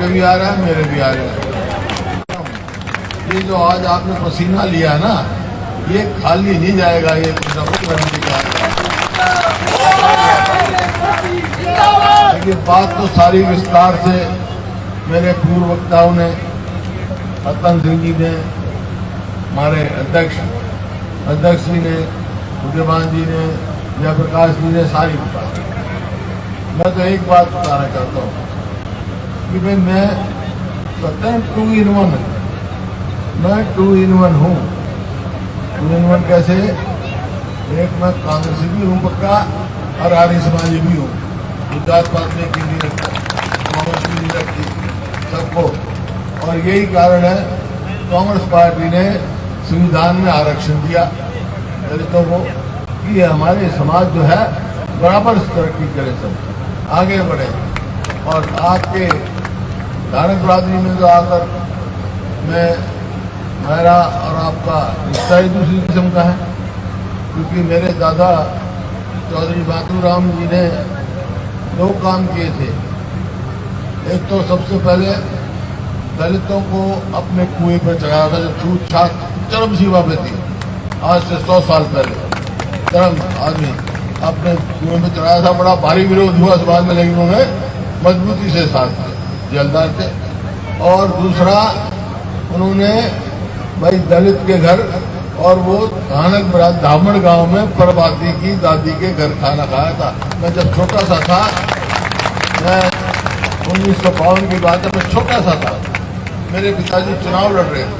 आपके भी आ रहा है, मेरे भी आ रहा है। ये जो आज आपने पसीना लिया ना, ये खाली नहीं जाएगा, ये देखिए बात तो सारी विस्तार से मेरे पूर्व वक्ताओं ने, रतन सिंह जी ने, हमारे अध्यक्ष जी ने, उदयभान जी ने, जयप्रकाश जी ने सारी बताई। मैं तो एक बात बताना चाहता हूँ कि भाई मैं कहते हैं 2 in 1 है, मैं 2 in 1 हूँ। 2 in 1 कैसे? एक मैं कांग्रेसी भी हूँ पक्का और आर्य समाजी भी हूँ। जात पात में की नहीं रखता, कांग्रेस भी नहीं रखती सबको। और यही कारण है कांग्रेस पार्टी ने संविधान में आरक्षण दिया दलितों को कि हमारे समाज जो है बराबर तरक्की करे, सब आगे बढ़े। और आपके धारक बरादरी में जो आकर मेरा और आपका रिश्ता ही दूसरी किस्म का है, क्योंकि मेरे दादा चौधरी बातूराम जी ने 2 काम किए थे। एक तो सबसे पहले दलितों को अपने कुएं पर चढ़ाया था, जो छूत छात चरम सीमा पे थी। आज से 100 साल पहले चरम आदमी अपने कुएं पे चढ़ाया था। बड़ा भारी विरोध हुआ समाज में, लेकिन उन्होंने मजबूती से साथ थे, जलदार थे। और दूसरा, उन्होंने भाई दलित के घर, और वो धामड़ गांव में परबाती की दादी के घर खाना खाया था। मैं जब छोटा सा था, मैं 1952 की बात है, मैं छोटा सा था, मेरे पिताजी चुनाव लड़ रहे थे,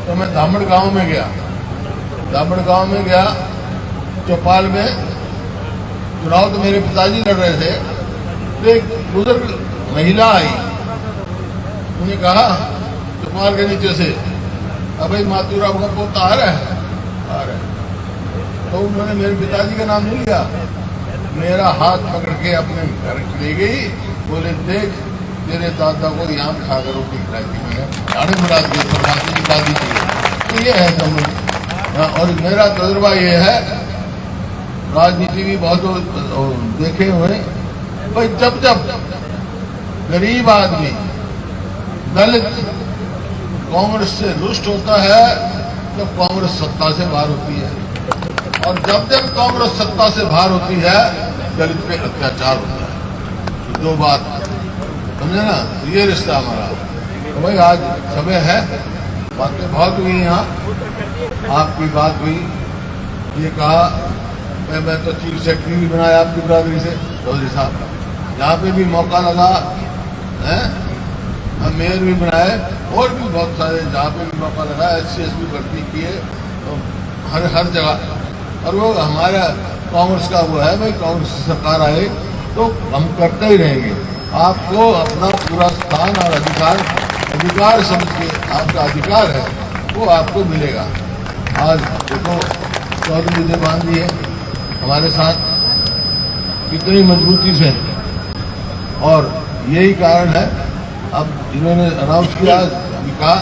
तो मैं धामड़ गांव में गया। चौपाल में चुनाव तो मेरे पिताजी लड़ रहे थे, तो एक बुजुर्ग महिला आई, उन्हें कहा चौपाल के नीचे से, अब भाई मातूराम का पोता आ रहा है। तो उन्होंने मेरे पिताजी का नाम नहीं लिया, मेरा हाथ पकड़ के अपने घर ले गई। बोले देख, तेरे दादा को यहाँ खाकर रोटी खिलाई थी मैंने, आने मुराद की परमात्मा की दादी थी। तो ये है समझ। और मेरा तजुर्बा ये है, राजनीति भी बहुत देखे हुए भाई, जब गरीब आदमी दलित कांग्रेस से रुष्ट होता है तो कांग्रेस सत्ता से बाहर होती है, और जब कांग्रेस सत्ता से बाहर होती है दलित पे अत्याचार होता है। 2 बात समझे ना, तो ये रिश्ता हमारा। तो भाई आज समय है, बातें बहुत हुई यहाँ, आपकी बात हुई, ये कहा मैं तो चीफ सेक्रेटरी भी बनाया आपकी बरादरी से चौधरी साहब, जहाँ पे भी मौका लगा है हम मेयर भी बनाए, और भी बहुत सारे जहाँ पे भी मौका लगा SC SB भर्ती किए, तो हर जगह। और वो हमारा कांग्रेस का वो है भाई, कांग्रेस सरकार आए तो हम करते ही रहेंगे। आपको अपना पूरा स्थान और अधिकार समझ के, आपका अधिकार है वो आपको मिलेगा। आज देखो चौधरी उदयभान जी है हमारे साथ, कितनी मजबूती से, और यही कारण है अब इन्होंने अनाउंस किया, कहा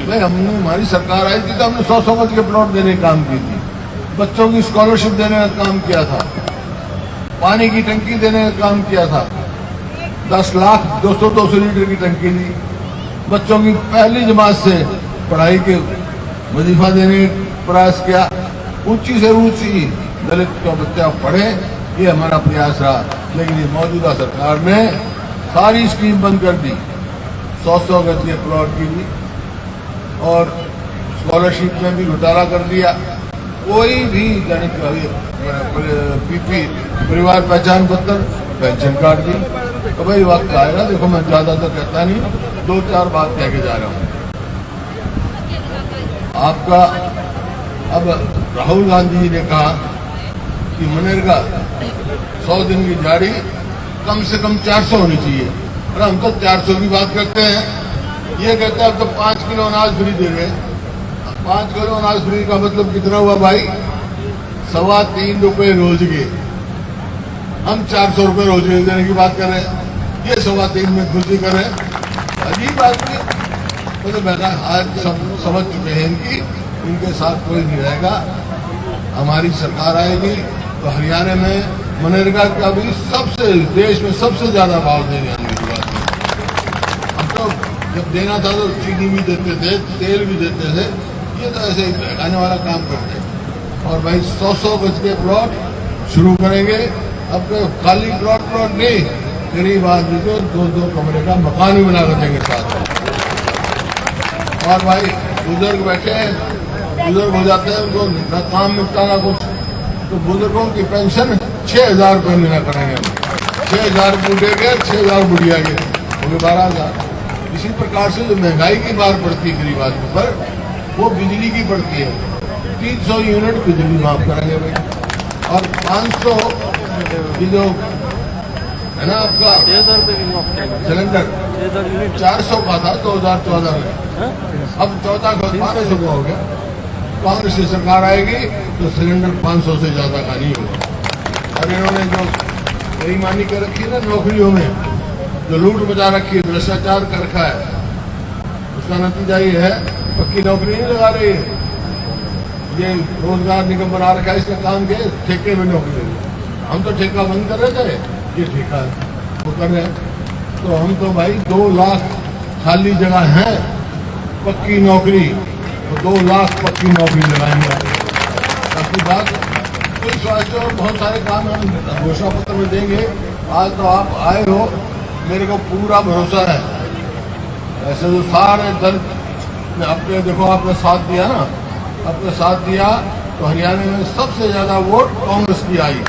भाई हमने, हमारी सरकार आई थी तो हमने 100 गज के प्लॉट देने का काम की थी, बच्चों की स्कॉलरशिप देने का काम किया था, पानी की टंकी देने का काम किया था, 10 लाख 200 लीटर की टंकी दी, बच्चों की पहली जमात से पढ़ाई के वजीफा देने का प्रयास किया। ऊंची से ऊंची दलित का बच्चा पढ़े, ये हमारा प्रयास रहा। लेकिन मौजूदा सरकार ने सारी स्कीम बंद कर दी, 100 गज के प्लॉट की भी, और स्कॉलरशिप में भी घोटाला कर दिया। कोई भी PP परिवार पहचान पत्र, पेंशन कार्ड दी। तो भाई वक्त आएगा, देखो मैं ज्यादा तो कहता नहीं, 2-4 बात कह के जा रहा हूँ आपका। अब राहुल गांधी जी ने कहा कि मनरेगा 100 दिन की दिहाड़ी कम से कम 400 होनी चाहिए, और हम तो 400 की बात करते हैं। ये कहते हैं अब तो 5 किलो अनाज फ्री दे रहे। 5 किलो अनाज फ्री का मतलब कितना हुआ भाई? 3.25 रुपए रोज के। हम 400 रुपए रोज के देने की बात कर रहे हैं, ये 3.25 में खुशी कर रहे हैं। अजीब बात नहीं, तो मैं आज समझ चुके हैं इनके साथ कोई नहीं रहेगा। हमारी सरकार आएगी तो हरियाणा में मनरेगा का भी सबसे, देश में सबसे ज्यादा भाव देने आने की बात है। हम जब देना था तो चीनी भी देते थे, तेल भी देते थे। ये तो ऐसे आने वाला काम करते हैं। और भाई 100 गज के प्लॉट शुरू करेंगे। अब तो खाली प्लॉट नहीं, गरीब आदमी को 2-2 कमरे का मकान भी बना कर देंगे साथ। और भाई बुजुर्ग बैठे हैं, बुजुर्ग हो जाते हैं, उनको न काम मिलता ना कुछ, तो बुजुर्गों की पेंशन 6,000 रुपये मिला करेंगे। 6,000 बूढ़े के, 6,000 बुढ़िया के, हो गए 12,000। इसी प्रकार से जो महंगाई की मार पड़ती है गरीब आदमी पर, वो बिजली की पड़ती है। 300 यूनिट बिजली माफ करेंगे भाई। और 500 की जो है ना आपका 6,000 रुपये की माफ करेंगे। सिलेंडर 6,000 यूनिट 400 का था 2014 में, अब 14,500 का हो गया। कांग्रेस की सरकार आएगी तो सिलेंडर 500 से ज्यादा का नहीं होगा। और इन्होंने जो बेईमानी कर रखी है ना नौकरियों में, जो लूट मचा रखी है, भ्रष्टाचार कर रखा है, उसका नतीजा ये है पक्की नौकरी नहीं लगा रही है। ये रोजगार निगम बना रखा है, इसका काम के ठेके में नौकरी। हम तो ठेका बंद कर रहे थे, ये ठेका वो कर रहे हैं। तो हम तो भाई 2 लाख खाली जगह है पक्की नौकरी, तो 2 लाख पक्की नौकरी लगाएंगे। आपकी बात कोई स्वास्थ्य और बहुत सारे काम हम घोषणा पत्र में देंगे। आज तो आप आए हो, मेरे को पूरा भरोसा है। ऐसे तो सारे दल अपने देखो, आपने साथ दिया ना, अपने साथ दिया तो हरियाणा में सबसे ज्यादा वोट कांग्रेस की आई।